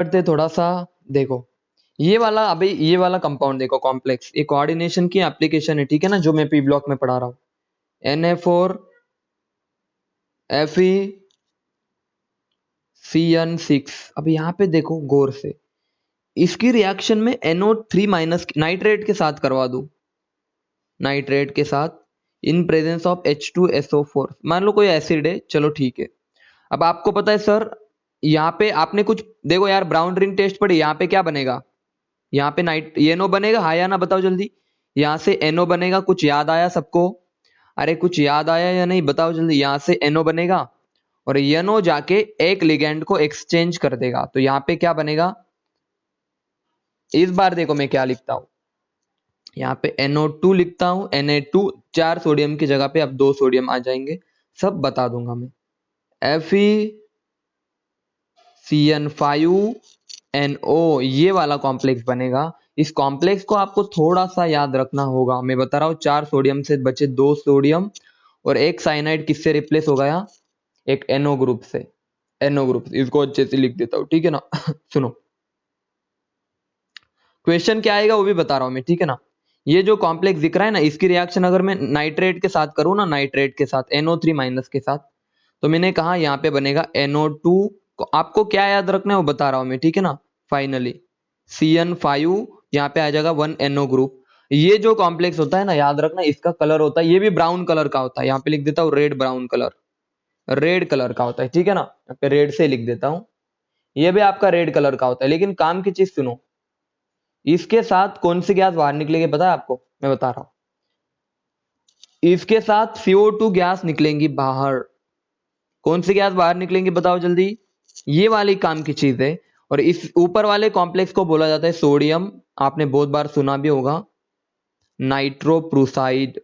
करते थोड़ा सा। देखो ये वाला, अभी ये वाला कंपाउंड देखो कॉम्प्लेक्स, ये कोऑर्डिनेशन की एप्लीकेशन है, ठीक है ना, जो मैं पी ब्लॉक में पढ़ा रहा हूँ। Na4Fe(CN6). अब यहाँ पे देखो गौर से, इसकी रिएक्शन में NO3 माइनस नाइट्रेट के साथ करवा दूं, नाइट्रेट के साथ इन प्रेजेंस ऑफ H2SO4। मान लो कोई एसिड है, चलो ठीक है। अब आपको पता है सर, यहाँ पे आपने कुछ देखो यार, ब्राउन रिंग टेस्ट पढ़ी, यहाँ पे क्या बनेगा, यहाँ पे नाइट NO बनेगा, हाँ या ना बताओ जल्दी। यहाँ से NO बनेगा, कुछ याद आया सबको? अरे कुछ याद आया या नहीं, बताओ जल्दी। यहाँ से NO बनेगा और NO जाके एक लिगेंड को एक्सचेंज कर देगा, तो यहाँ पे क्या बनेगा? इस बार देखो मैं क्या लिखता हूँ, यहाँ पे NO2 लिखता हूँ, Na2, 4 सोडियम की जगह पे अब 2 सोडियम आ जाएंगे, सब बता दूंगा मैं। FeCN5NO, ये वाला कॉम्प्लेक्स बनेगा। इस कॉम्प्लेक्स को आपको थोड़ा सा याद रखना होगा, मैं बता रहा हूँ। 4 सोडियम से बचे 2 सोडियम और एक साइनाइड किससे रिप्लेस हो गया? एक NO ग्रुप से। NO ग्रुप से, इसको अच्छे से लिख देता हूँ, ठीक है ना। सुनो क्वेश्चन क्या आएगा वो भी बता रहा हूँ मैं, ठीक है ना। ये जो कॉम्प्लेक्स दिख रहा है ना, इसकी रिएक्शन अगर मैं नाइट्रेट के साथ करूँ ना, नाइट्रेट के साथ NO3 माइनस के साथ, तो मैंने कहा यहाँ पे बनेगा NO2। आपको क्या याद रखना है वो बता रहा हूँ मैं, ठीक है ना। फाइनली CN5, यहाँ पे आ जाएगा 1 NO ग्रुप। ये जो कॉम्प्लेक्स होता है ना, याद रखना, इसका कलर होता है, ये भी ब्राउन कलर का होता है। यहाँ पे लिख देता हूँ red brown colour, red colour का होता है, ठीक है ना। यहाँ पे रेड से लिख देता हूँ, ये भी आपका रेड कलर का होता है। लेकिन काम की चीज सुनो, इसके साथ कौन सी गैस बाहर निकलेगी पता है आपको? मैं बता रहा हूँ, इसके साथ CO2 गैस निकलेंगी बाहर। कौन सी गैस बाहर निकलेंगी बताओ जल्दी? ये वाली काम की चीज है। और इस ऊपर वाले कॉम्प्लेक्स को बोला जाता है सोडियम, आपने बहुत बार सुना भी होगा, नाइट्रोप्रूसाइड।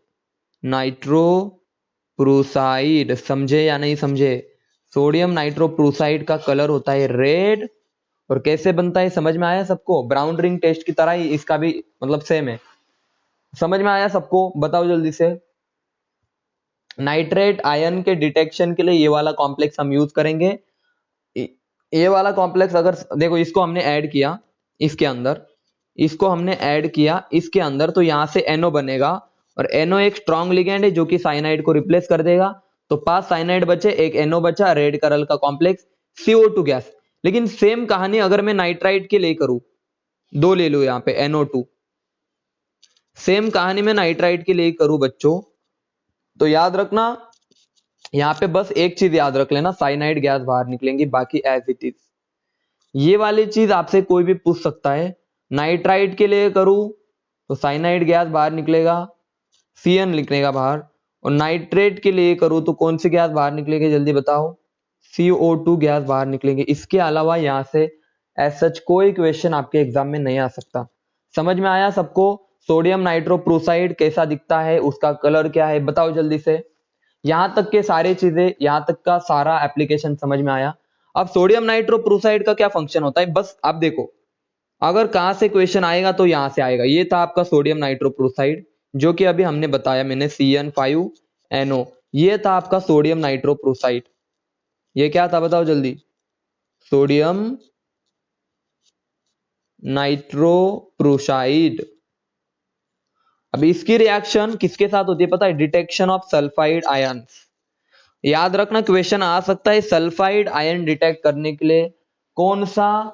नाइट्रोप्रूसाइड, समझे या नहीं समझे? सोडियम नाइट्रोप्रूसाइड का कलर होता है रेड। और कैसे बनता है समझ में आया सबको? ब्राउन रिंग टेस्ट की तरह ही इसका भी मतलब सेम है। समझ में आया सबको? बताओ जल्दी से। नाइट्रेट आयन के डिटेक्शन के लिए ये वाला कॉम्प्लेक्स हम यूज करेंगे। ये वाला कॉम्प्लेक्स अगर देखो, इसको हमने ऐड किया इसके अंदर, इसको हमने ऐड किया इसके अंदर, तो यहां से NO बनेगा। और NO एक स्ट्रॉन्ग लिगेंड है जो कि साइनाइड को रिप्लेस कर देगा। तो 5 साइनाइड बचे, एक NO बचा, रेड कलर का कॉम्प्लेक्स, CO2 गैस। लेकिन सेम कहानी अगर मैं नाइट्राइट के लिए करूं, 2 ले लो यहाँ पे NO2। सेम कहानी में नाइट्राइट के लिए करूं बच्चों, तो याद रखना, यहाँ पे बस एक चीज याद रख लेना, साइनाइड गैस बाहर निकलेंगी, बाकी एज इट इज। ये वाली चीज आपसे कोई भी पूछ सकता है। नाइट्राइट के लिए करूं तो साइनाइड गैस बाहर निकलेगा, CN निकलेगा बाहर। और नाइट्रेट के लिए करूं तो कौन सी गैस बाहर निकलेगी जल्दी बताओ? CO2 गैस बाहर निकलेंगे। इसके अलावा यहाँ से एज सच कोई क्वेश्चन आपके एग्जाम में नहीं आ सकता। समझ में आया सबको? सोडियम नाइट्रोप्रूसाइड कैसा दिखता है, उसका कलर क्या है, बताओ जल्दी से। यहां तक के सारी चीजें, यहां तक का सारा एप्लीकेशन समझ में आया? अब सोडियम नाइट्रोप्रूसाइड का क्या फंक्शन होता है, बस अब देखो, अगर कहां से क्वेश्चन आएगा तो यहां से आएगा। ये था आपका सोडियम नाइट्रोप्रूसाइड, जो कि अभी हमने बताया मैंने, CN5NO। ये था आपका सोडियम नाइट्रोप्रूसाइड। ये क्या था बताओ जल्दी? सोडियम नाइट्रोप्रूसाइड। अब इसकी रिएक्शन किसके साथ होती है पता है? Detection of sulphide ions. याद रखना, क्वेश्चन आ सकता है सल्फाइड आयन डिटेक्ट करने के लिए कौन सा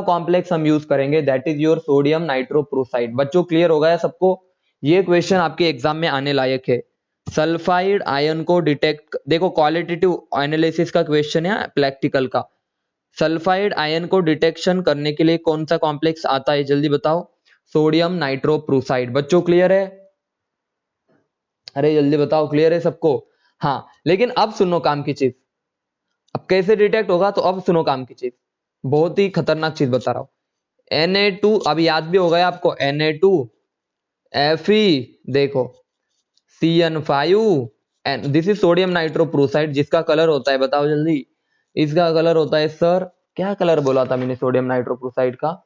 कॉम्प्लेक्स हम यूज करेंगे, दैट इज योर सोडियम नाइट्रोप्रूसाइड। बच्चों क्लियर हो गया सबको? ये क्वेश्चन आपके एग्जाम में आने लायक है। सल्फाइड आयन को डिटेक्ट, देखो क्वालिटेटिव एनालिसिस का क्वेश्चन है, प्रैक्टिकल का। सल्फाइड आयन को डिटेक्शन करने के लिए कौन सा कॉम्प्लेक्स आता है जल्दी बताओ? सोडियम नाइट्रोप्रूसाइड। बच्चों क्लियर है? अरे जल्दी बताओ, क्लियर है सबको? हाँ, लेकिन अब सुनो काम की चीज। अब कैसे डिटेक्ट होगा, तो अब सुनो काम की चीज, बहुत ही खतरनाक चीज बता रहा हूं। Na2, अब याद भी हो गया आपको, Na2 Fe, देखो CN5 and this is sodium nitroprusside, जिसका कलर होता है बताओ जल्दी? इसका कलर होता है सर, क्या कलर बोला था मैंने सोडियम नाइट्रोप्रूसाइड का?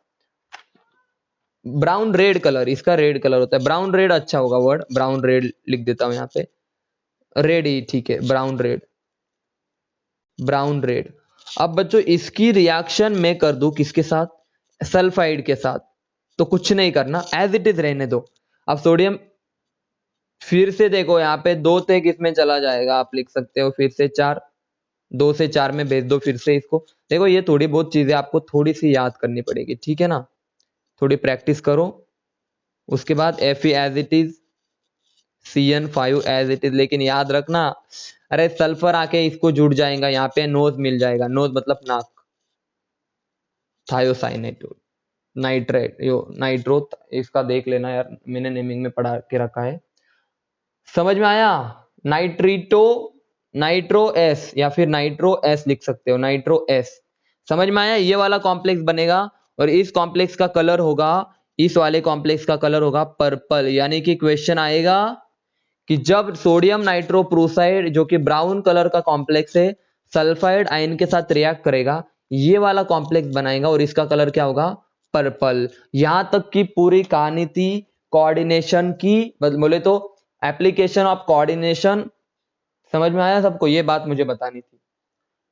ब्राउन रेड कलर, इसका रेड कलर होता है। ब्राउन रेड अच्छा होगा वर्ड, ब्राउन रेड लिख देता हूं यहाँ पे, रेड ही ठीक है, ब्राउन रेड, ब्राउन रेड। अब बच्चों इसकी रिएक्शन मैं कर दूं किसके साथ, सल्फाइड के साथ, तो कुछ नहीं करना, एज इट इज रहने दो। अब सोडियम फिर से देखो यहाँ पे 2 थे, किसमें चला जाएगा, आप लिख सकते हो फिर से 4, 2 से 4 में भेज दो फिर से इसको। देखो ये थोड़ी बहुत चीजें आपको थोड़ी सी याद करनी पड़ेगी, ठीक है ना, थोड़ी प्रैक्टिस करो। उसके बाद Fe as it is, CN5 as it is, लेकिन याद रखना, अरे सल्फर आके इसको जुड़ जाएगा, यहाँ पे नोज मिल जाएगा, नोज मतलब नाक, थायोसाइनेट नाइट्रेट यो नाइट्रो, इसका देख लेना यार, मैंने नेमिंग में पढ़ा के रखा है, समझ में आया। नाइट्रीटो, नाइट्रो एस या फिर नाइट्रो एस लिख सकते हो, नाइट्रो एस, समझ में आया। ये वाला कॉम्प्लेक्स बनेगा और इस कॉम्प्लेक्स का कलर होगा, इस वाले कॉम्प्लेक्स का कलर होगा पर्पल, यानी कि क्वेश्चन आएगा कि जब सोडियम नाइट्रोप्रोसाइड जो कि ब्राउन कलर का कॉम्प्लेक्स है सल्फाइड आयन के साथ रिएक्ट करेगा, ये वाला कॉम्प्लेक्स बनाएगा और इसका कलर क्या होगा, पर्पल। यहां तक की पूरी कहानी थी कोऑर्डिनेशन की, बोले तो एप्लीकेशन ऑफ कोऑर्डिनेशन। समझ में आया सबको, ये बात मुझे बतानी थी।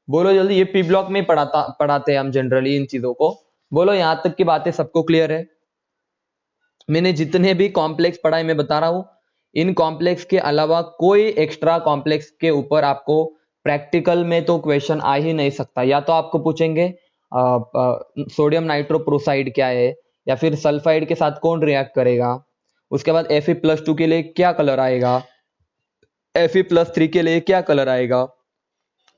बोलो जल्दी, ये पी ब्लॉक में पढ़ाते हैं हम जनरली इन चीजों को। बोलो यहां तक की बातें सबको क्लियर है। मैंने जितने भी कॉम्प्लेक्स पढ़ा है मैं बता रहा हूं, इन कॉम्प्लेक्स के अलावा कोई एक्स्ट्रा कॉम्प्लेक्स के ऊपर आपको प्रैक्टिकल में तो क्वेश्चन आ ही नहीं सकता। या तो आपको पूछेंगे सोडियम नाइट्रोप्रोसाइड क्या है, या फिर सल्फाइड के साथ कौन रिएक्ट करेगा, उसके बाद Fe+2 के लिए क्या कलर आएगा, Fe+3 के लिए क्या कलर आएगा,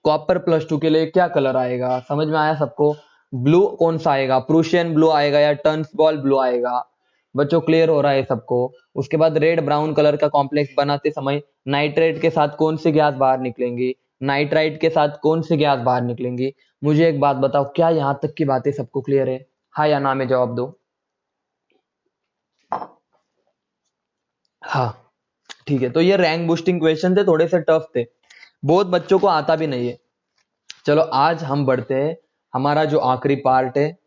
कॉपर+2 के लिए क्या कलर आएगा। समझ में आया सबको। ब्लू कौन सा आएगा, प्रूशियन ब्लू आएगा या टर्न्स बॉल ब्लू आएगा, बच्चों क्लियर हो रहा है सबको। उसके बाद रेड ब्राउन कलर का कॉम्प्लेक्स बनाते समय नाइट्रेट के साथ कौन सी गैस बाहर निकलेंगी, नाइट्राइट के साथ कौन सी गैस बाहर निकलेंगी। मुझे एक बात बताओ, क्या यहां तक की बातें सबको क्लियर है, हाँ या ना में जवाब दो। हाँ ठीक है, तो ये रैंक बूस्टिंग क्वेश्चन थे, थोड़े से टफ थे, बहुत बच्चों को आता भी नहीं है। चलो आज हम बढ़ते हैं, हमारा जो आखिरी पार्ट है,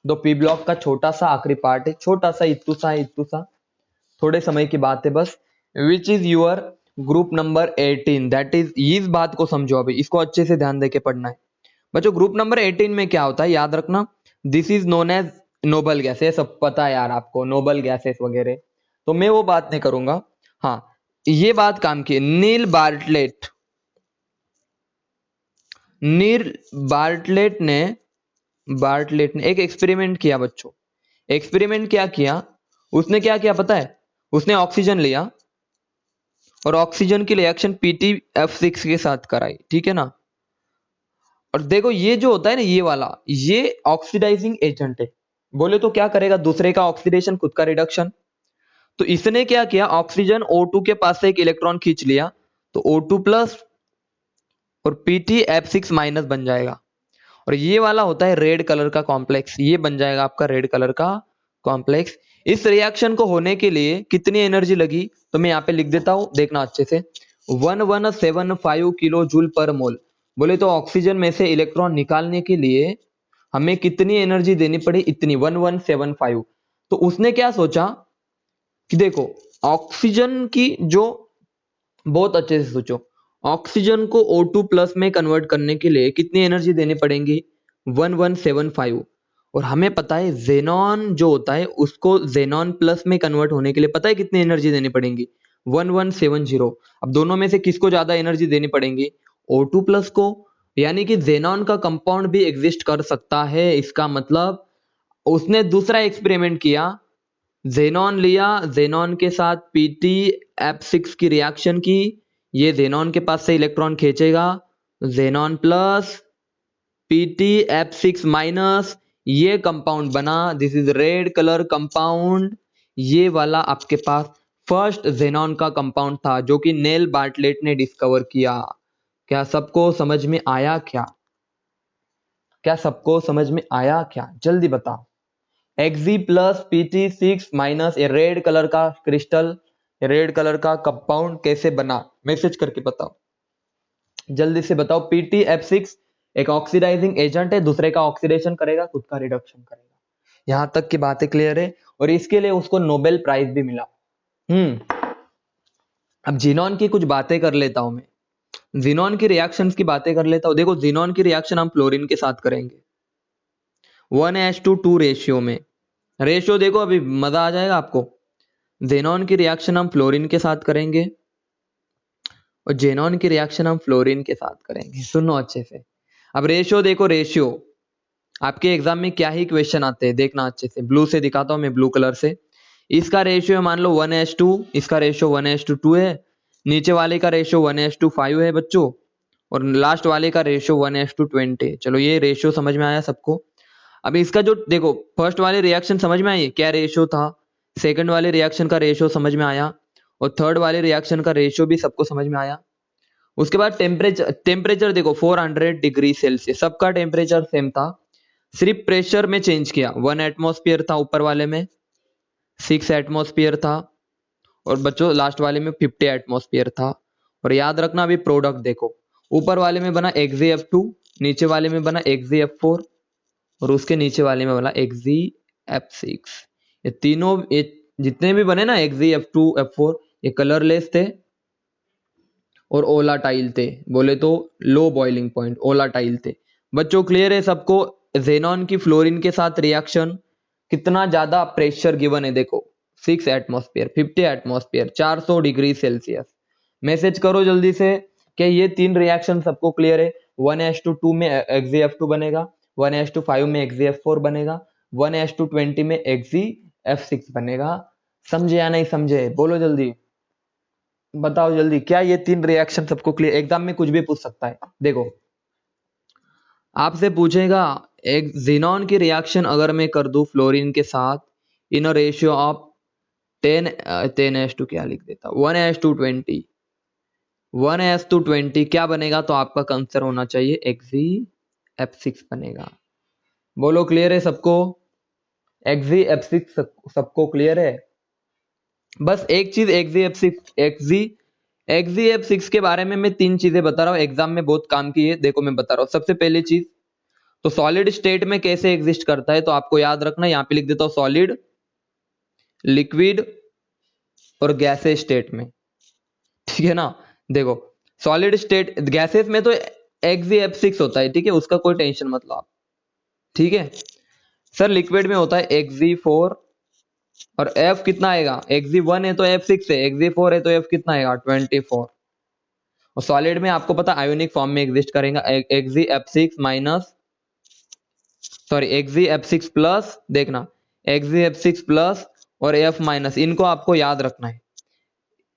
दो पी ब्लॉक का छोटा सा आखिरी पार्ट है, छोटा सा इतू सा, थोड़े समय की बात है बस। Which is your group number 18, that is, इस बात को समझो अभी, इसको अच्छे से ध्यान देके पढ़ना है बच्चों। ग्रुप नंबर 18 में क्या होता है याद रखना, this is known as noble gas, ये सब पता है यार आपको, नोबल गैसेस वगैरह, तो मैं वो बात नहीं करूंगा। हाँ ये बात काम की, नील बार्टलेट ने एक एक्सपेरिमेंट किया बच्चों। एक्सपेरिमेंट क्या किया, उसने क्या किया पता है, उसने ऑक्सीजन लिया और ऑक्सीजन की रिएक्शन PtF6 के साथ कराई, ठीक है ना। और देखो ये जो होता है ना, ये वाला, ये ऑक्सीडाइजिंग एजेंट है, बोले तो क्या करेगा, दूसरे का ऑक्सीडेशन खुद का रिडक्शन। तो इसने क्या किया, ऑक्सीजन O2 के पास से एक इलेक्ट्रॉन खींच लिया, तो O2 प्लस और PtF6 माइनस बन जाएगा। और ये वाला होता है रेड कलर का कॉम्प्लेक्स, ये बन जाएगा आपका रेड कलर का कॉम्प्लेक्स। इस रिएक्शन को होने के लिए कितनी एनर्जी लगी, तो मैं यहाँ पे लिख देता हूं, देखना अच्छे से, 1175 किलो जूल पर मोल। बोले तो ऑक्सीजन में से इलेक्ट्रॉन निकालने के लिए हमें कितनी एनर्जी देनी पड़ी, इतनी 1175। तो उसने क्या सोचा कि देखो ऑक्सीजन की जो, बहुत अच्छे से सोचो, ऑक्सीजन को O2 प्लस में कन्वर्ट करने के लिए कितनी एनर्जी देनी पड़ेगी, 1175। और हमें पता है जेनॉन जो होता है उसको जेनॉन प्लस में कन्वर्ट होने के लिए पता है कितनी एनर्जी देनी पड़ेगी, 1170। अब दोनों में से किसको ज्यादा एनर्जी देनी पड़ेगी, O2 प्लस को। यानी कि जेनॉन का कंपाउंड भी एग्जिस्ट कर सकता है, इसका मतलब उसने दूसरा एक्सपेरिमेंट किया, जेनॉन लिया, जेनॉन के साथ PtF6 की रिएक्शन की, ये जेनॉन के पास से इलेक्ट्रॉन खींचेगा, जेनॉन प्लस PtF6 माइनस, ये कंपाउंड बना, this is red colour compound. ये वाला आपके पास फर्स्ट जेनॉन का कंपाउंड था जो कि नेल बार्टलेट ने डिस्कवर किया। क्या सबको समझ में आया, क्या सबको समझ में आया, क्या जल्दी बताओ। Xg प्लस PT6 माइनस, ये रेड कलर का क्रिस्टल, रेड कलर का कंपाउंड कैसे बना, मैसेज करके बताओ, जल्दी से बताओ। PtF6 एक ऑक्सीडाइजिंग एजेंट है, दूसरे का ऑक्सीडेशन करेगा, खुद का रिडक्शन करेगा। यहां तक की बातें क्लियर है, और इसके लिए उसको नोबेल प्राइज भी मिला। अब जीनॉन की कुछ बातें कर लेता हूं मैं। जिनॉन की रिएक्शंस की बातें कर लेता हूँ। देखो जिनॉन की रिएक्शन हम फ्लोरीन के साथ करेंगे 1:2 रेशियो में। रेशियो देखो अभी मजा आ जाएगा आपको। जेनॉन की रिएक्शन हम फ्लोरीन के साथ करेंगे और जेनॉन की रिएक्शन हम फ्लोरीन के साथ करेंगे। सुनो अच्छे से। अब रेशियो देखो, रेशियो आपके एग्जाम में क्या ही क्वेश्चन आते हैं देखना अच्छे से। ब्लू से दिखाता हूं मैं, ब्लू कलर से। इसका रेशियो मान लो 1:2, इसका रेशियो 1:2 है। नीचे वाले का रेशियो 1:5 है बच्चों, और लास्ट वाले का रेशियो 1:20 है। चलो ये रेशियो समझ में आया सबको। अब इसका जो देखो फर्स्ट वाले रिएक्शन समझ में आई क्या रेशियो था, सेकंड वाले रिएक्शन का रेशियो समझ में आया, और थर्ड वाले रिएक्शन का रेशियो भी सबको समझ में आया। उसके बाद टेम्परेचर, टेम्परेचर देखो 400 डिग्री सेल्सियस, सबका टेम्परेचर सेम था, सिर्फ प्रेशर में चेंज किया। 1 एटमॉस्फेयर था ऊपर वाले में, 6 एटमॉस्फेयर था, और बच्चों लास्ट वाले में 50 एटमॉस्फेयर था। और याद रखना अभी प्रोडक्ट देखो, ऊपर वाले में बना XeF2, नीचे वाले में बना XeF4, और उसके नीचे वाले में बना XeF6। ये तीनों ये जितने भी बने ना XeF2 F4, ये कलरलेस थे और ओलाटाइल थे, बोले तो लो बॉइलिंग पॉइंट ओलाटाइल थे। बच्चों क्लियर है सबको? जेनॉन की फ्लोरीन के साथ रिएक्शन, कितना ज्यादा प्रेशर गिवन है देखो, 6 atmosphere, 50 atmosphere, 400 degree Celsius. Message करो जल्दी से कि ये तीन रिएक्शन सबको क्लियर है। 1:2 में XeF2 बनेगा, 1:5 में XeF4 बनेगा, 1:20 में XeF6 बनेगा। समझे या नहीं समझे? बोलो जल्दी, बताओ जल्दी। क्या ये तीन रिएक्शन सबको क्लियर? एग्जाम में कुछ भी पूछ सकता है। देखो आपसे पूछेगा एक जेनॉन की रिएक्शन अगर मैं कर दूं फ्लोरीन के साथ इन अ रेशियो ऑफ 10:10 क्या लिख देता, 1:20, 1:20 क्या बनेगा? तो आपका आंसर होना चाहिए XeF6 बनेगा। बोलो क्लियर है सबको? XeF6 सबको क्लियर है? बस एक चीज, XeF6 के बारे में मैं तीन चीजें बता रहा हूँ, एग्जाम में बहुत काम की है। देखो मैं बता रहा हूँ, सबसे पहली चीज तो सॉलिड स्टेट में कैसे एग्जिस्ट करता है, तो आपको याद रखना, यहां पे लिख देता हूं सॉलिड, लिक्विड और गैसेस स्टेट में, ठीक है ना। देखो सॉलिड स्टेट गैसेस में तो XeF6 होता है, ठीक है, उसका कोई टेंशन मत लो आप, ठीक है। सर लिक्विड में होता है Xe4, और F कितना आएगा? Xe1 है तो F6 है, Xe4 है तो F कितना आएगा? 24। और सॉलिड में आपको पता आयोनिक फॉर्म में एग्जिस्ट करेगा, XeF6 minus, sorry XeF6 plus, देखना XeF6 प्लस और F माइनस, इनको आपको याद रखना है।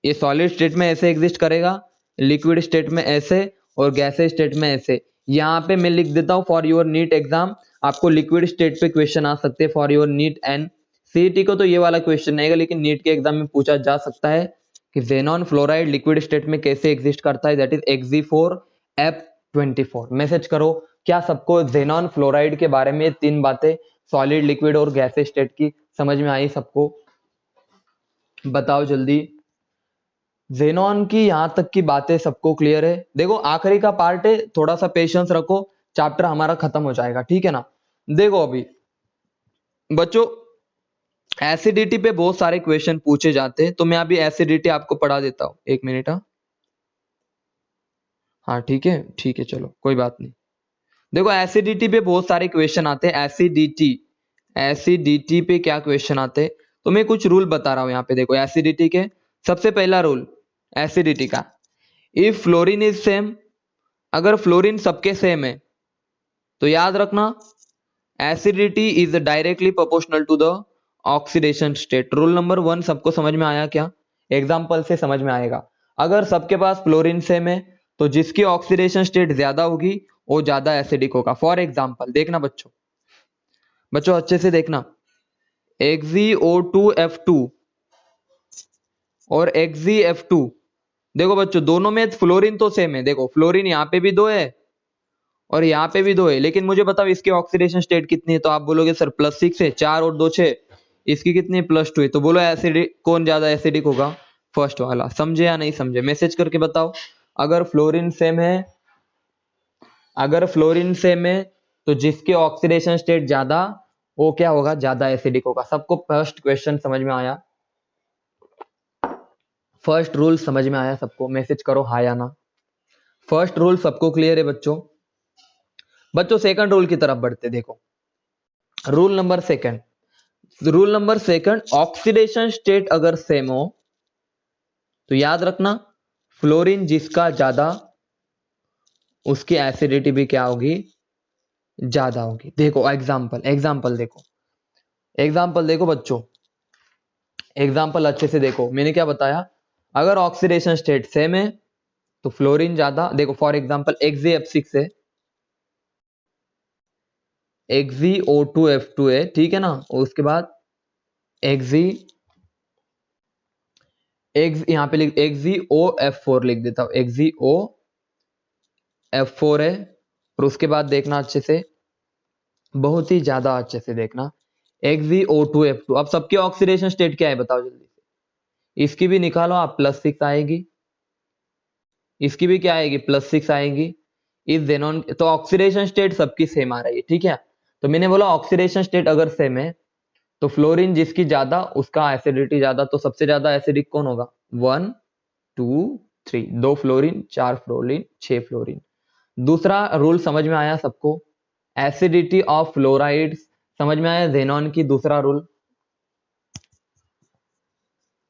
ये सॉलिड स्टेट में ऐसे एग्जिस्ट करेगा, लिक्विड स्टेट में ऐसे, और गैसेस स्टेट में ऐसे। यहाँ पे मैं लिख देता हूँ फॉर योर नीट एग्जाम, आपको लिक्विड स्टेट पे क्वेश्चन आ सकते हैं for your neat and CET को तो ये वाला क्वेश्चन नहीं आएगा, लेकिन नीट के एग्जाम में पूछा जा सकता है कि जेनॉन फ्लोराइड लिक्विड स्टेट में कैसे एग्जिस्ट करता है, दैट इज Xe4F24। मैसेज करो क्या सबको जेनॉन फ्लोराइड के बारे में तीन बातें सॉलिड, लिक्विड और गैसेस स्टेट की समझ में आई सबको? बताओ जल्दी। जेनॉन की यहां तक की बातें सबको क्लियर है? देखो आखिरी का पार्ट है, थोड़ा सा पेशेंस रखो, चैप्टर हमारा खत्म हो जाएगा, ठीक है ना। देखो अभी बच्चों एसिडिटी पे बहुत सारे क्वेश्चन पूछे जाते हैं, तो मैं अभी एसिडिटी आपको पढ़ा देता हूँ। एक मिनट, हाँ ठीक है चलो कोई बात नहीं। देखो एसिडिटी पे बहुत सारे क्वेश्चन आते हैं, एसिडिटी, एसिडिटी पे क्या क्वेश्चन आते हैं, तो मैं कुछ रूल बता रहा हूं यहाँ पे। देखो एसिडिटी के सबसे पहला रूल एसिडिटी का, इफ फ्लोरीन इज सेम, अगर फ्लोरीन सबके सेम है तो याद रखना acidity is directly proportional to the oxidation state. Rule number 1 सबको समझ में आया क्या? एग्जाम्पल से समझ में आएगा। अगर सबके पास फ्लोरीन सेम है तो जिसकी ऑक्सीडेशन स्टेट ज्यादा होगी वो ज्यादा एसिडिक होगा। फॉर एग्जाम्पल देखना बच्चों, बच्चों अच्छे से देखना, XeO2F2 और XeF2, देखो बच्चों दोनों में फ्लोरीन तो सेम है, देखो फ्लोरीन यहाँ पे भी दो है और यहाँ पे भी दो है, लेकिन मुझे बताओ इसकी ऑक्सीडेशन स्टेट कितनी है, तो आप बोलोगे सर +6 है, 4 और 2 6, इसकी कितनी है? +2 है। तो बोलो एसिडिक कौन ज्यादा एसिडिक होगा? फर्स्ट वाला। समझे या नहीं समझे? मैसेज करके बताओ। अगर फ्लोरीन सेम है, अगर फ्लोरीन सेम है तो जिसके ऑक्सीडेशन स्टेट ज्यादा वो क्या होगा? ज्यादा एसिडिक होगा। सबको फर्स्ट क्वेश्चन समझ में आया? फर्स्ट रूल समझ में आया सबको? मैसेज करो हाँ या ना। फर्स्ट रूल सबको क्लियर है बच्चों? बच्चों सेकंड रूल की तरफ बढ़ते, देखो rule number second, oxidation state अगर सेम हो तो याद रखना फ्लोरीन जिसका ज्यादा उसकी एसिडिटी भी क्या होगी, ज्यादा होगी। देखो एग्जाम्पल देखो बच्चों, एग्जाम्पल अच्छे से देखो। मैंने क्या बताया, अगर ऑक्सीडेशन स्टेट सेम है तो फ्लोरीन ज्यादा। देखो फॉर एग्जाम्पल XeF6 है, XeO2F2 है, ठीक है ना। और उसके बाद Xe यहाँ पे XeOF4 लिख देता हूं, XeOF4 है। और उसके बाद देखना अच्छे से, बहुत ही ज्यादा अच्छे से देखना, XeO2F2। अब सबके ऑक्सीडेशन स्टेट क्या है बताओ जल्दी से। इसकी भी निकालो आप, +6 आएगी, इसकी भी क्या आएगी, +6 आएगी। इस जेनॉन तो ऑक्सीडेशन स्टेट सबकी सेम आ रही है, ठीक है। तो मैंने बोला ऑक्सीडेशन स्टेट अगर सेम है तो फ्लोरीन जिसकी ज्यादा उसका एसिडिटी ज्यादा। तो सबसे ज्यादा एसिडिक कौन होगा, 1 2 3, 2 फ्लोरीन, 4 फ्लोरीन, 6 फ्लोरीन। दूसरा रूल समझ में आया सबको, एसिडिटी ऑफ फ्लोराइड्स समझ में आया, जेनॉन की दूसरा रूल।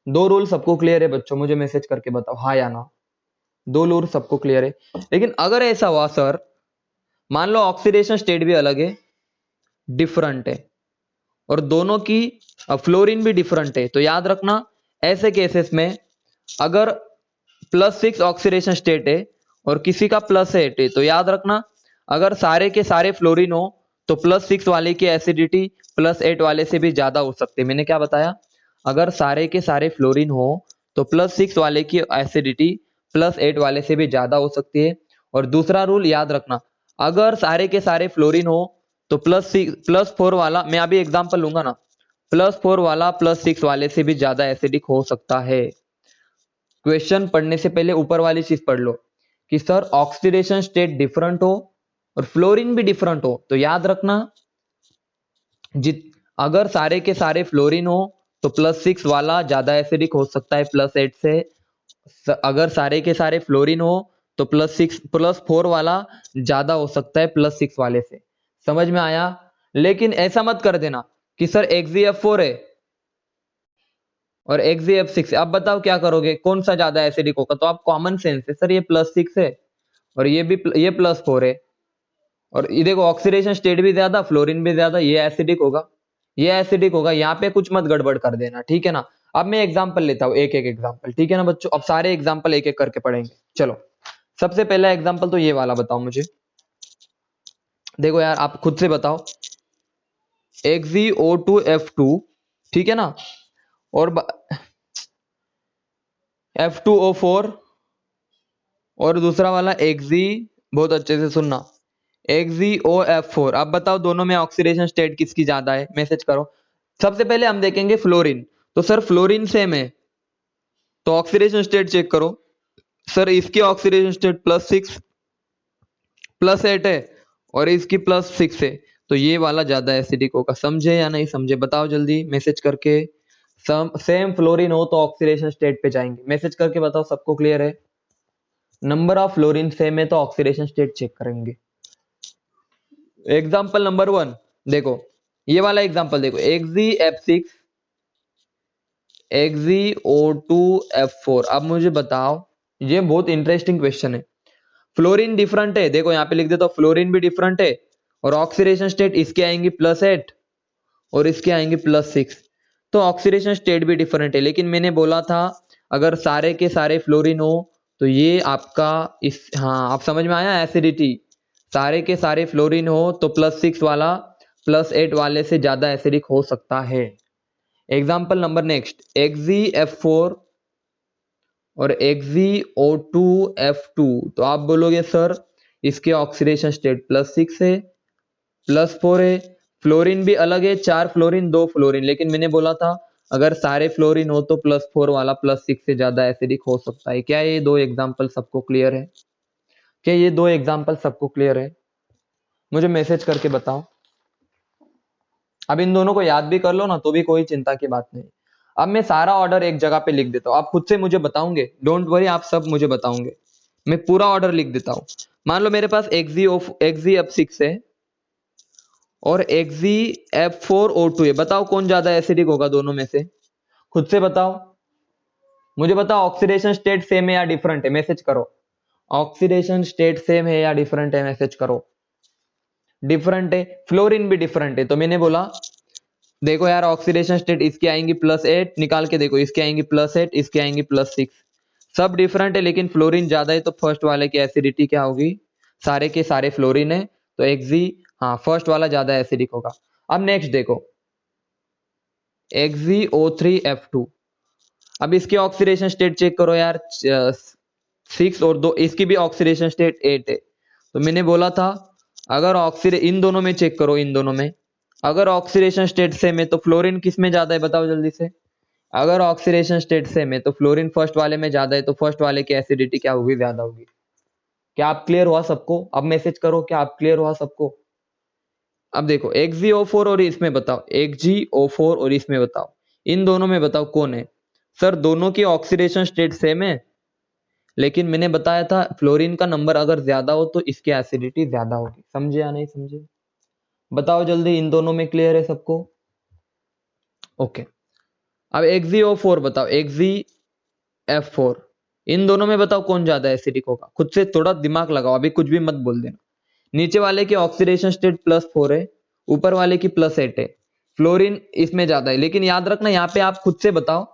दो रूल सबको क्लियर है बच्चों? मुझे मैसेज करके बताओ हाँ या ना। दो रूल सबको क्लियर है। लेकिन अगर ऐसा हुआ सर, मान लो ऑक्सीडेशन स्टेट भी अलग है, डिफरेंट है, और दोनों की फ्लोरीन भी डिफरेंट है, तो याद रखना ऐसे केसेस में अगर +6 ऑक्सीडेशन स्टेट है और किसी का +8 है, तो याद रखना अगर सारे के सारे फ्लोरीन हो तो +6 वाले की एसिडिटी +8 वाले से भी ज्यादा हो सकती है। मैंने क्या बताया, अगर सारे के सारे फ्लोरीन हो तो +6 वाले की एसिडिटी +8 वाले से भी ज्यादा हो सकती है। और दूसरा रूल याद रखना, अगर सारे के सारे फ्लोरीन हो तो +4 वाला, मैं अभी एग्जांपल लूंगा ना, +4 वाला +6 वाले से भी ज्यादा एसिडिक हो सकता है। क्वेश्चन पढ़ने से पहले ऊपर वाली चीज पढ़ लो कि सर ऑक्सीडेशन स्टेट डिफरेंट हो और फ्लोरीन भी डिफरेंट हो, तो याद रखना अगर सारे के सारे फ्लोरीन हो तो +6 वाला ज्यादा एसिडिक हो सकता है +8 से। अगर सारे के सारे फ्लोरीन हो तो +4 वाला ज्यादा हो सकता है +6 वाले से। समझ में आया? लेकिन ऐसा मत कर देना कि सर XeF4 है और XeF6 है, अब बताओ क्या करोगे, कौन सा ज्यादा एसिडिक होगा? तो आप कॉमन सेंस है, सर ये +6 है और ये +4 है, और ये देखो ऑक्सीडेशन स्टेट भी ज्यादा, फ्लोरीन भी ज्यादा, ये एसिडिक होगा, ये एसिडिक होगा। यहाँ पे कुछ मत गड़बड़ कर देना, ठीक है ना। अब मैं एग्जांपल लेता हूँ, एक एक एग्जांपल, ठीक है ना बच्चों। अब सारे एग्जांपल एक एक करके पढ़ेंगे। चलो सबसे पहला एग्जांपल तो ये वाला बताओ मुझे। देखो यार आप खुद से बताओ, XeO2F2, ठीक है ना, और F2O4, और दूसरा वाला बहुत अच्छे से सुनना, XeOF4। अब बताओ दोनों में ऑक्सीडेशन स्टेट किसकी ज्यादा है, मैसेज करो। सबसे पहले हम देखेंगे फ्लोरीन, तो सर फ्लोरीन सेम है तो ऑक्सीडेशन स्टेट चेक करो। सर इसकी ऑक्सीडेशन स्टेट +6 +8 है और इसकी +6 है, तो ये वाला ज्यादा एसिडिक होगा। समझे या नहीं समझे बताओ जल्दी मैसेज करके। सेम फ्लोरीन हो तो ऑक्सीडेशन स्टेट पे जाएंगे, मैसेज करके बताओ सबको क्लियर है। नंबर ऑफ फ्लोरीन सेम है तो ऑक्सीडेशन स्टेट चेक करेंगे। एग्जाम्पल नंबर 1 देखो, ये वाला एग्जाम्पल देखो, XeF6 XeO2F4। अब मुझे बताओ, ये बहुत इंटरेस्टिंग क्वेश्चन है। फ्लोरीन डिफरेंट है, देखो यहाँ पे लिख देता हूँ, फ्लोरीन भी डिफरेंट है और ऑक्सीडेशन स्टेट इसके आएंगी +8 और इसके आएंगे +6, तो ऑक्सीडेशन स्टेट भी डिफरेंट है। लेकिन मैंने बोला था अगर सारे के सारे फ्लोरीन हो तो ये आपका इस, हाँ आप समझ में आया एसिडिटी, सारे के सारे फ्लोरीन हो तो +6 वाला +8 वाले से ज्यादा एसिडिक हो सकता है। एग्जाम्पल नंबर नेक्स्ट, XeF4 और XeO2F2, तो आप बोलोगे सर इसके ऑक्सीडेशन स्टेट +6 है +4 है, फ्लोरीन भी अलग है, 4 फ्लोरीन 2 फ्लोरीन, लेकिन मैंने बोला था अगर सारे फ्लोरीन हो तो +4 वाला +6 से ज्यादा एसिडिक हो सकता है। क्या ये दो एग्जाम्पल सबको क्लियर है? क्या ये दो एग्जाम्पल सबको क्लियर है? मुझे मैसेज करके बताओ। अब इन दोनों को याद भी कर लो ना तो भी कोई चिंता की बात नहीं। अब मैं सारा ऑर्डर एक जगह पे लिख देता हूँ, आप खुद से मुझे बताओगे, डोंट वरी, आप सब मुझे बताओगे। मैं पूरा ऑर्डर लिख देता हूं। मान लो मेरे पास XgF6 है और XgF4O2 है। बताओ कौन ज्यादा एसिडिक होगा दोनों में से, खुद से बताओ। मुझे बताओ ऑक्सीडेशन स्टेट सेम है या डिफरेंट है, मैसेज करो। ऑक्सीडेशन स्टेट सेम है या डिफरेंट है, मैसेज करो। डिफरेंट है, फ्लोरीन भी डिफरेंट है, तो मैंने बोला देखो यार ऑक्सीडेशन स्टेट इसकी आएंगी +8, निकाल के देखो इसकी आएंगी +8, इसकी आएंगी +6। सब डिफरेंट है लेकिन फ्लोरीन ज्यादा है, तो फर्स्ट वाले की एसिडिटी क्या होगी, सारे के सारे फ्लोरीन है तो एक्सी, हाँ फर्स्ट वाला ज्यादा एसिडिक होगा। अब नेक्स्ट देखो XgO3F2। अब इसकी ऑक्सीडेशन स्टेट चेक करो यार, 6 और 2, इसकी भी ऑक्सीडेशन स्टेट 8 है। तो मैंने बोला था अगर इन दोनों में चेक करो, इन दोनों में अगर ऑक्सीडेशन स्टेट सेम है तो फ्लोरीन किस में ज्यादा है, बताओ जल्दी से। अगर ऑक्सीडेशन स्टेट सेम है तो फ्लोरीन फर्स्ट वाले में ज्यादा है, तो फर्स्ट वाले की एसिडिटी क्या होगी, ज्यादा होगी। क्या आप क्लियर हुआ सबको, अब मैसेज करो क्या आप क्लियर हुआ सबको। अब देखो XgO4 और इसमें बताओ, XgO4 और इसमें बताओ, इन दोनों में बताओ कौन है। सर दोनों की ऑक्सीडेशन स्टेट सेम है, लेकिन मैंने बताया था फ्लोरीन का नंबर अगर ज्यादा हो तो इसकी एसिडिटी ज्यादा होगी। समझे या नहीं समझे, बताओ जल्दी, इन दोनों में क्लियर है सबको। ओके अब XgO4 बताओ, XgF4, इन दोनों में बताओ कौन ज्यादा एसिडिक होगा। खुद से थोड़ा दिमाग लगाओ, अभी कुछ भी मत बोल देना। नीचे वाले की ऑक्सीडेशन स्टेट +4 है, ऊपर वाले की +8 है, फ्लोरीन इसमें ज्यादा है। लेकिन याद रखना यहाँ पे आप खुद से बताओ।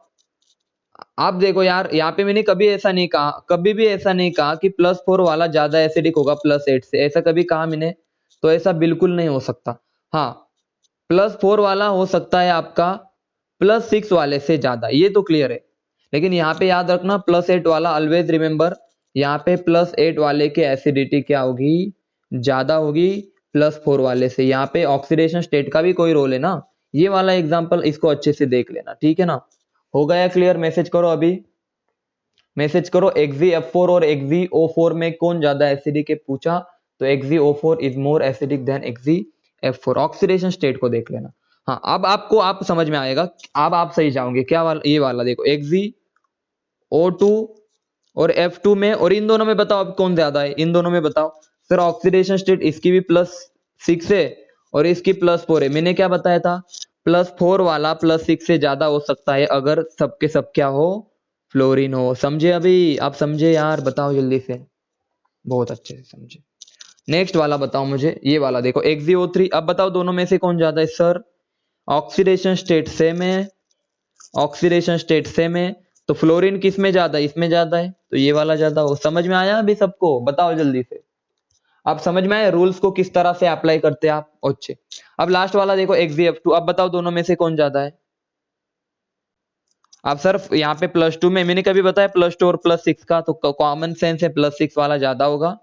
आप देखो यार यहाँ पे मैंने कभी ऐसा नहीं कहा, कभी भी ऐसा नहीं कहा कि +4 वाला ज्यादा एसिडिक होगा +8 से, ऐसा कभी कहा मैंने, तो ऐसा बिल्कुल नहीं हो सकता। हाँ +4 वाला हो सकता है आपका +6 वाले से ज्यादा, ये तो क्लियर है। लेकिन यहाँ पे याद रखना +8 वाला, ऑलवेज रिमेंबर यहाँ पे +8 वाले की एसिडिटी क्या होगी, ज्यादा होगी +4 वाले से। यहाँ पे ऑक्सीडेशन स्टेट का भी कोई रोल है ना, ये वाला एग्जांपल इसको अच्छे से देख लेना, ठीक है ना। हो गया क्लियर, मैसेज करो अभी, मैसेज करो। XgF4 और XgO4 में कौन ज्यादा एसिडिक है पूछा, तो XgO4 is more acidic then XgF4। Oxidation state को देख लेना। हाँ अब आपको आप समझ में आएगा, अब आप सही जाओगे। क्या वाला, ये वाला देखो XgO2 और F2 में, और इन दोनों में बताओ अब कौन ज्यादा है, इन दोनों में बताओ। सर ऑक्सीडेशन स्टेट इसकी भी +6 है और इसकी +4 है। मैंने क्या बताया था, +4 वाला +6 से ज्यादा हो सकता है अगर सबके सब क्या हो, फ्लोरीन हो। समझे अभी, आप समझे यार, बताओ जल्दी से, बहुत अच्छे से समझे। नेक्स्ट वाला बताओ मुझे, ये वाला देखो XgO3। अब बताओ दोनों में से कौन ज्यादा है। सर ऑक्सीडेशन स्टेट सेम है, ऑक्सीडेशन स्टेट सेम है, तो फ्लोरीन किस में ज्यादा है, इसमें ज्यादा है, तो ये वाला ज्यादा हो। समझ में आया अभी सबको, बताओ जल्दी से। आप समझ में आए रूल्स को किस तरह से अप्लाई करते हैं आप, अच्छे। अब लास्ट वाला देखो XgF2। अब बताओ दोनों में से कौन ज्यादा है। अब सर यहाँ पे +2 में मैंने कभी बताया +2 और +6 का, तो कॉमन सेंस है +6 वाला ज्यादा होगा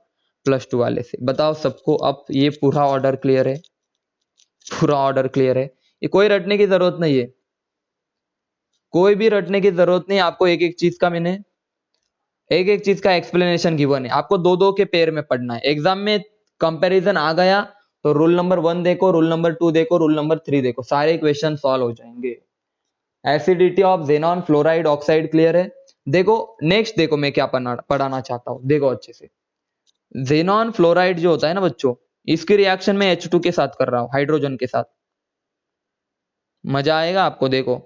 +2 वाले से। बताओ सबको, अब ये पूरा ऑर्डर क्लियर है, पूरा ऑर्डर क्लियर है, ये कोई रटने की जरूरत नहीं है, कोई भी रटने की जरूरत नहीं। आपको एक एक चीज का मैंने एक एक चीज का एक्सप्लेनेशन गिवन है, आपको दो दो के पेयर में पढ़ना है। एग्जाम में कंपैरिजन आ गया तो रूल नंबर 1 देखो, रूल नंबर 2 देखो, रूल नंबर 3 देखो, सारे क्वेश्चन सॉल्व हो जाएंगे। Acidity of xenon fluoride oxide clear है। देखो नेक्स्ट देखो मैं क्या पढ़ाना चाहता हूँ, देखो अच्छे से। जेनॉन फ्लोराइड जो होता है ना बच्चों, इसकी रिएक्शन में H2 के साथ कर रहा हूं, हाइड्रोजन के साथ, मजा आएगा आपको। देखो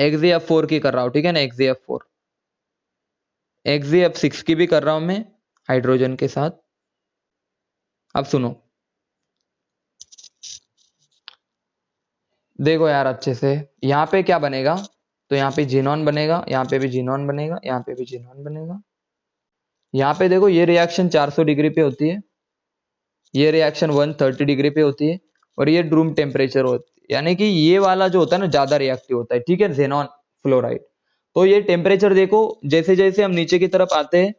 XgF4 की कर रहा हूं, ठीक है ना, XgF4, XgF6 की भी कर रहा हूं मैं हाइड्रोजन के साथ। अब सुनो, देखो यार अच्छे से, यहाँ पे क्या बनेगा, तो यहाँ पे जीनॉन बनेगा, यहाँ पे भी जीनॉन बनेगा, यहाँ पे भी जीनॉन बनेगा। यहाँ पे देखो ये रिएक्शन 400 डिग्री पे होती है, ये रिएक्शन 130 डिग्री पे होती है, और ये रूम टेम्परेचर होती है, यानी कि ये वाला जो होता है ना ज्यादा रिएक्टिव होता है, ठीक है, जेनॉन फ्लोराइड। तो ये टेम्परेचर देखो जैसे जैसे हम नीचे की तरफ आते हैं,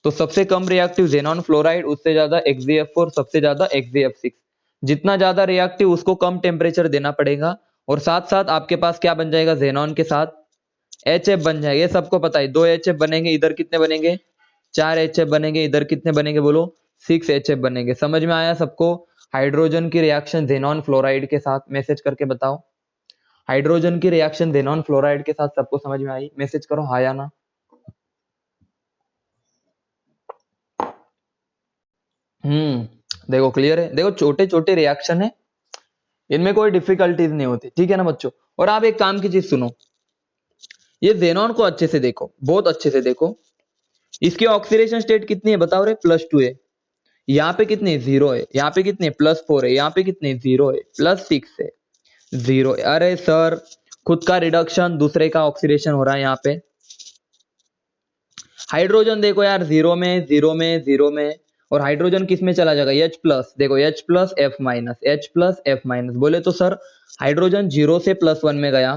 तो सबसे कम रिएक्टिव जेनॉन फ्लोराइड, उससे ज्यादा XgF4, सबसे ज्यादा XgF6। जितना ज्यादा रिएक्टिव उसको कम टेम्परेचर देना पड़ेगा, और साथ साथ आपके पास क्या बन जाएगा, जेनॉन के साथ HF बन जाएगा। ये सबको पता है, 2 HF बनेंगे, इधर कितने बनेंगे, 4 HF बनेंगे, इधर कितने बनेंगे बोलो, 6 HF बनेंगे। समझ में आया सबको। हाइड्रोजन की रिएक्शन जेनॉन फ्लोराइड के साथ, मैसेज करके बताओ। हाइड्रोजन की रिएक्शन जेनॉन फ्लोराइड के साथ सबको समझ में आई, मैसेज करो हाँ या ना। देखो क्लियर है, देखो छोटे छोटे रिएक्शन है, इनमें कोई डिफिकल्टीज नहीं होती, ठीक है ना बच्चों। और आप एक काम की चीज सुनो, ये जेनॉन को अच्छे से देखो, बहुत अच्छे से देखो, इसकी ऑक्सीडेशन स्टेट कितनी है बताओ रे, +2 है। यहाँ पे कितनी, 0 है। यहाँ पे कितनी, +4 है। यहाँ पे कितनी, 0 है। +6 है, 0 है। अरे सर, खुद का रिडक्शन दूसरे का ऑक्सीडेशन हो रहा है यहाँ पे। हाइड्रोजन देखो यार, 0 में 0 में 0 में, और हाइड्रोजन किस में चला जाएगा, H+, देखो H+F-, H+F-, बोले तो सर हाइड्रोजन 0 से +1 में गया,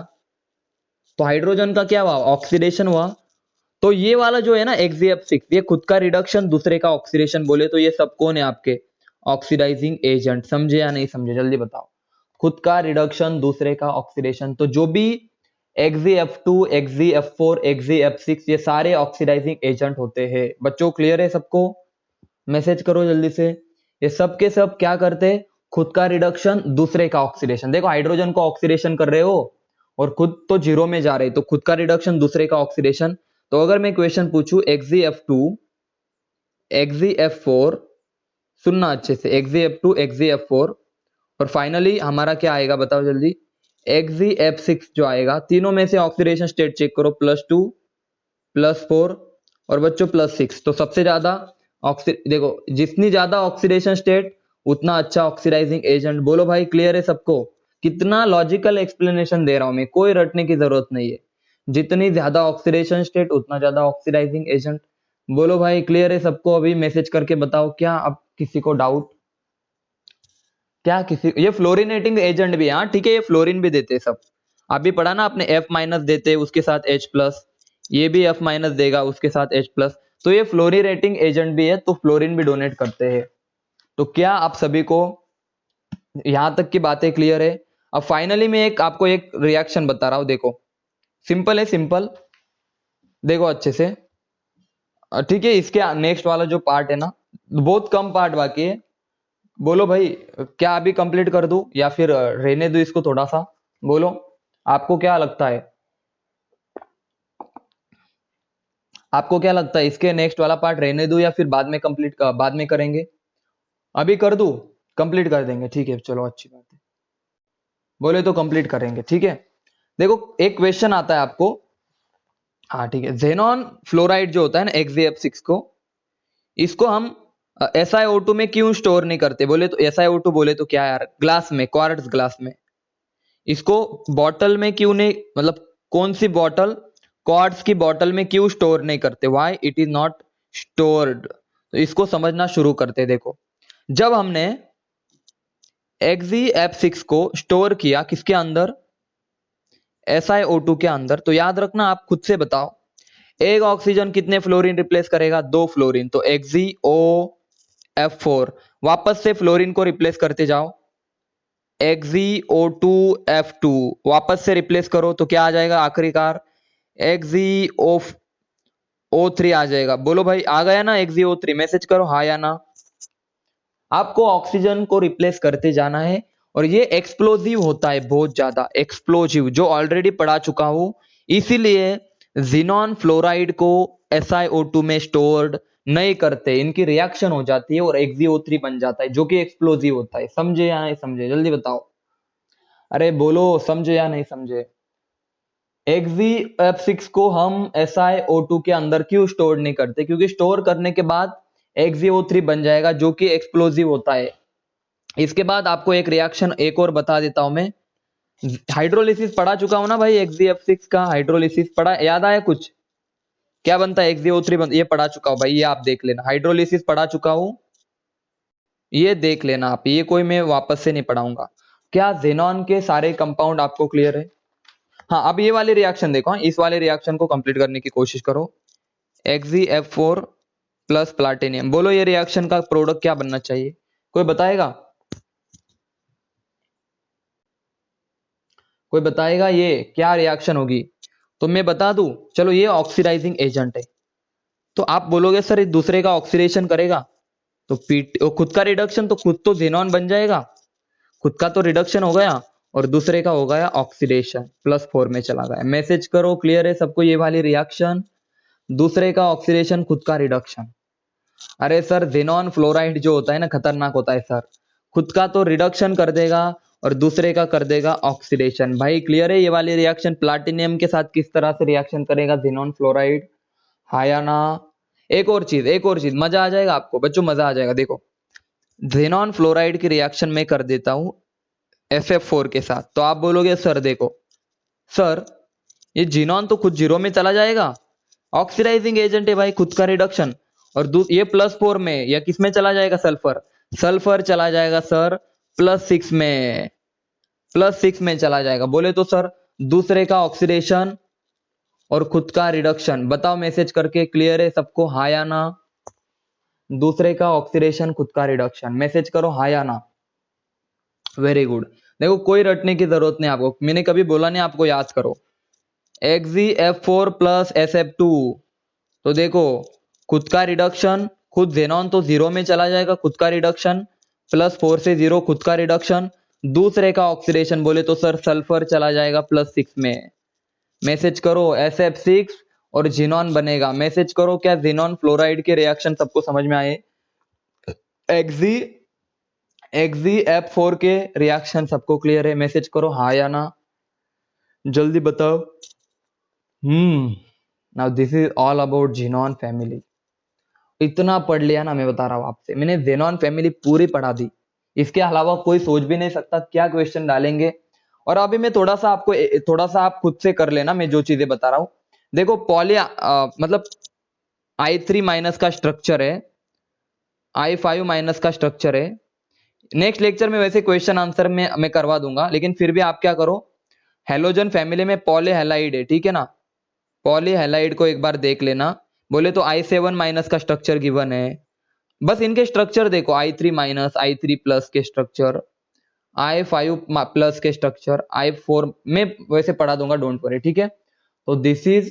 तो हाइड्रोजन का क्या हुआ, ऑक्सीडेशन हुआ। तो ये वाला जो है ना XeF6, ये खुद का रिडक्शन दूसरे का ऑक्सीडेशन, बोले तो ये सब कौन है आपके, ऑक्सीडाइजिंग एजेंट। समझे या नहीं समझे, जल्दी बताओ। खुद का रिडक्शन दूसरे का ऑक्सीडेशन, तो जो भी XeF2, XeF4, XeF6, ये सारे ऑक्सीडाइजिंग एजेंट होते हैं। बच्चों क्लियर है सबको, मैसेज करो जल्दी से। ये सब के सब क्या करते हैं, खुद का रिडक्शन दूसरे का ऑक्सीडेशन। देखो हाइड्रोजन को ऑक्सीडेशन कर रहे हो और खुद तो 0 में जा रहे, तो खुद का रिडक्शन दूसरे का ऑक्सीडेशन। तो अगर मैं क्वेश्चन पूछूं XeF2, XeF4, सुनना अच्छे से, XeF2, XeF4, और फाइनली हमारा क्या आएगा बताओ जल्दी, XeF6 जो आएगा। तीनों में से ऑक्सीडेशन स्टेट चेक करो, +2, +4 और बच्चों +6। तो सबसे ज्यादा देखो, जितनी ज्यादा ऑक्सीडेशन स्टेट उतना अच्छा ऑक्सीडाइजिंग एजेंट। बोलो भाई क्लियर है सबको, कितना लॉजिकल एक्सप्लेनेशन दे रहा हूं मैं, कोई रटने की जरूरत नहीं है। जितनी ज्यादा ऑक्सीडेशन स्टेट उतना ज्यादा ऑक्सीडाइजिंग एजेंट। बोलो भाई क्लियर है सबको, अभी मैसेज करके बताओ क्या अब किसी को डाउट, क्या किसी, ये फ्लोरिनेटिंग एजेंट भी है, हाँ ठीक है, ये फ्लोरीन भी देते हैं सब। अभी पढ़ा ना आपने, F- देते उसके साथ H+, ये भी F- देगा उसके साथ H+, तो ये फ्लोरिनेटिंग एजेंट भी है, तो फ्लोरीन भी डोनेट करते हैं। तो क्या आप सभी को यहां तक की बातें क्लियर है। अब फाइनली मैं आपको एक रिएक्शन बता रहा हूं, देखो सिंपल है, सिंपल देखो अच्छे से, ठीक है। इसके नेक्स्ट वाला जो पार्ट है ना, बहुत कम पार्ट बाकी है। बोलो भाई, क्या अभी कंप्लीट कर दूं या फिर रहने दो इसको थोड़ा सा, बोलो आपको क्या लगता है, आपको क्या लगता है, इसके नेक्स्ट वाला पार्ट रहने दूं या फिर बाद में कंप्लीट, बाद में करेंगे, अभी कर दूं, कंप्लीट कर देंगे, ठीक है चलो अच्छी बात है। बोले तो कंप्लीट करेंगे, ठीक है। देखो एक क्वेश्चन आता है आपको, हाँ ठीक है, जेनॉन फ्लोराइड जो होता है ना XeF6 को, इसको हम SiO2 में क्यों स्टोर नहीं करते, बोले तो SiO2 बोले तो क्या यार, ग्लास में, क्वार्ट्ज ग्लास में। इसको बॉटल में क्यों नहीं, मतलब कौन सी बॉटल, क्वार्ट्ज की बॉटल में क्यों स्टोर नहीं करते, why it is not stored. तो इसको समझना शुरू करते, देखो जब हमने XeF6 को स्टोर किया किसके अंदर, SiO2 के अंदर, तो याद रखना, आप खुद से बताओ, एक ऑक्सीजन कितने फ्लोरीन रिप्लेस करेगा, 2 फ्लोरीन, तो XeOF4, वापस से फ्लोरीन को रिप्लेस करते जाओ, XeO2F2, वापस से रिप्लेस करो तो क्या आ जाएगा आखिरकार, XeO3 आ जाएगा। बोलो भाई आ गया ना XeO3, मैसेज करो हाँ या ना। आपको ऑक्सीजन को रिप्लेस करते जाना है, और ये एक्सप्लोजिव होता है, बहुत ज्यादा एक्सप्लोजिव, जो ऑलरेडी पढ़ा चुका हूं। इसीलिए जिनॉन फ्लोराइड को SiO2 में स्टोर्ड नहीं करते, इनकी रिएक्शन हो जाती है और XeO3 बन जाता है, जो कि एक्सप्लोजिव होता है। समझे या नहीं समझे, जल्दी बताओ, अरे बोलो समझे या नहीं समझे। XeF6 को हम SiO2 के अंदर क्यों स्टोर नहीं करते, क्योंकि स्टोर करने के बाद XeO3 बन जाएगा, जो कि एक्सप्लोजिव होता है। इसके बाद आपको एक रिएक्शन एक और बता देता हूं मैं, हाइड्रोलिसिस पढ़ा चुका हूं ना भाई, XeF6 का हाइड्रोलिसिस पढ़ा, याद आया कुछ, क्या बनता है XeO3 ये पढ़ा चुका हूं भाई, ये आप देख लेना, हाइड्रोलिसिस पढ़ा चुका हूं, ये देख लेना आप, ये कोई मैं वापस से नहीं पढ़ाऊंगा। क्या जेनॉन के सारे कंपाउंड आपको क्लियर है। हाँ अब ये वाले रिएक्शन देखो, हाँ, इस वाले रिएक्शन को कंप्लीट करने की कोशिश करो, XeF4 प्लस प्लाटिनियम, बोलो ये रिएक्शन का प्रोडक्ट क्या बनना चाहिए, कोई बताएगा, कोई बताएगा ये क्या रिएक्शन होगी, तो मैं बता दूं, चलो ये ऑक्सीडाइजिंग एजेंट है, तो आप बोलोगे सर एक दूसरे का ऑक्सीडेशन करेगा, तो खुद का रिडक्शन, तो खुद तो जेनॉन बन जाएगा, खुद का तो रिडक्शन हो गया, और दूसरे का हो गया ऑक्सीडेशन, +4 में चला गया। मैसेज करो क्लियर है सबको, ये वाली रिएक्शन, दूसरे का ऑक्सीडेशन खुद का रिडक्शन। अरे सर जेनॉन फ्लोराइड जो होता है ना खतरनाक होता है सर, खुद का तो रिडक्शन कर देगा और दूसरे का कर देगा ऑक्सीडेशन। भाई क्लियर है ये वाली रिएक्शन प्लाटिनियम के साथ किस तरह से रिएक्शन करेगा जेनॉन फ्लोराइड? हाँ या ना? एक और चीज मजा आ जाएगा आपको बच्चों, मजा आ जाएगा। देखो जेनॉन फ्लोराइड की रिएक्शन में कर देता हूं SF4 के साथ, तो आप बोलोगे सर देखो सर ये जीनॉन तो खुद जीरो में चला जाएगा, ऑक्सीडाइजिंग एजेंट है भाई, खुद का रिडक्शन। और ये +4 में या किस में चला जाएगा? सल्फर, सल्फर चला जाएगा सर +6 में, +6 में चला जाएगा। बोले तो सर दूसरे का ऑक्सीडेशन और खुद का रिडक्शन। बताओ मैसेज करके, क्लियर है सबको हाँ या ना? दूसरे का ऑक्सीडेशन खुद का रिडक्शन, मैसेज करो हाँ या ना। Very good. देखो कोई रटने की जरूरत नहीं आपको, मैंने कभी बोला नहीं आपको याद करो। XeF4 प्लस SF2, तो देखो खुद का रिडक्शन, खुद जेनॉन तो जीरो में चला जाएगा, खुद का रिडक्शन +4 से 0 खुद का रिडक्शन, दूसरे का ऑक्सीडेशन बोले तो सर सल्फर चला जाएगा +6 में। मैसेज करो SF6 और जीनॉन बनेगा। मैसेज करो क्या जीनॉन फ्लोराइड के रिएक्शन सबको समझ में आए? XeF4 के रिएक्शन सबको क्लियर है? मैसेज करो हाँ या ना, जल्दी बताओ। Now this is all about xenon family. इतना पढ़ लिया ना, मैं बता रहा हूँ आपसे, मैंने जेनॉन फैमिली पूरी पढ़ा दी। इसके अलावा कोई सोच भी नहीं सकता क्या क्वेश्चन डालेंगे। और अभी मैं थोड़ा सा आपको थोड़ा सा आप खुद से कर लेना, मैं जो चीजें बता रहा हूँ। देखो मतलब I3- का स्ट्रक्चर है, I5- का स्ट्रक्चर है। नेक्स्ट लेक्चर में वैसे क्वेश्चन आंसर में मैं करवा दूंगा, लेकिन फिर भी आप क्या करो, हेलोजन फैमिली में पॉलीहैलाइड है, ठीक है ना, पॉलीहैलाइड को एक बार देख लेना। बोले तो I7- का स्ट्रक्चर गिवन है, बस इनके स्ट्रक्चर देखो, I3- I3+ के स्ट्रक्चर, I5+ के स्ट्रक्चर, I4 में वैसे पढ़ा दूंगा, डोंट वरी, ठीक है। तो दिस इज